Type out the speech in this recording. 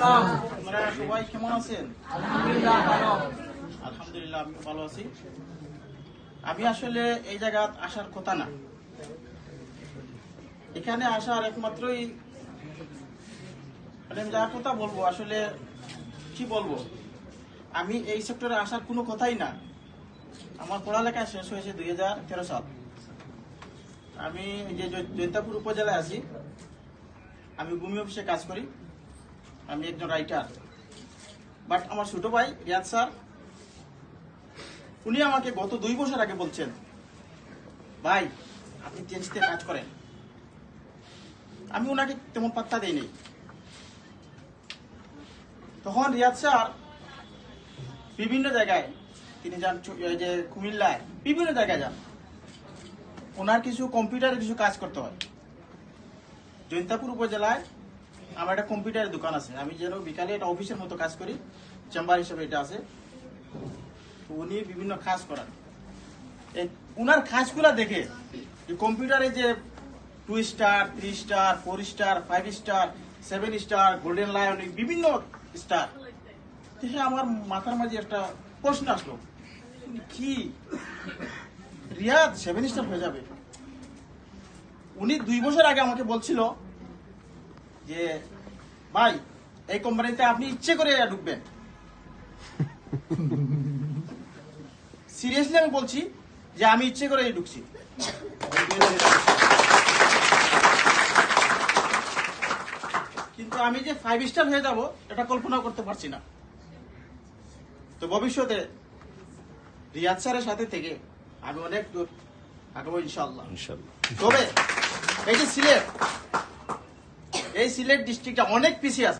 আপনারা সবাই কেমন আছেন? আলহামদুলিল্লাহ, আমি ভালো আছি। আমি আসলে এই জায়গা আসার কথা না, এখানে আসার একমাত্রই আমি যা কথা বলবো, আসলে কি বলবো, আমি এই সেক্টরে আসার কোনো কথাই না। আমার পড়ালেখা শেষ হয়েছে 2013 সাল। আমি যে জৈন্তাপুর উপজেলায় আছি, আমি ভূমি অফিসে কাজ করি। আমি একজন রাইটার। বাট আমার ছোট ভাই রিয়াদ স্যার, উনি আমাকে গত 2 বছর আগে বলছেন, ভাই আপনি টেন্সতে কাজ করেন। আমি ওনাকে তেমন পাত্তা দেইনি। তখন রিয়াদ স্যার বিভিন্ন জায়গায় তিনি যান, যে কুমিল্লায় বিভিন্ন জায়গায় যান, ওনার কিছু কম্পিউটারের কিছু কাজ করতে হয়। জৈন্তাপুর উপজেলায় আমার একটা কম্পিউটারের দোকান আছে। আমি যেন বিকালে একটা অফিসের মতো কাজ করি, চেম্বার হিসেবে এটা আছে। উনি বিভিন্ন কাজ করান। উনার কাজগুলা দেখে কম্পিউটারে যে 2 star, 3 star, 4 star, 5 star, 7 star, golden lion, বিভিন্ন স্টার দেখে আমার মাথার মাঝে একটা প্রশ্ন আসলো, কি রিয়াদ 7 স্টার হয়ে যাবে? উনি 2 বছর আগে আমাকে বলছিল যে ভাই এই কোম্পানিতে আপনি ইচ্ছে করে ঢুকবেন। সিরিয়াসলি আমি বলছি যে আমি ইচ্ছে করে ঢুকছি। কিন্তু আমি যে 5 স্টার হয়ে যাব এটা কল্পনা করতে পারছি না। তো ভবিষ্যতে রিয়াদ স্যারের সাথে থেকে আমি অনেক দূর আগাবো ইনশাআল্লাহ। তবে এই যে সিলেট ডিস্ট্রিক্টটা অনেক পিছিয়ে আছে।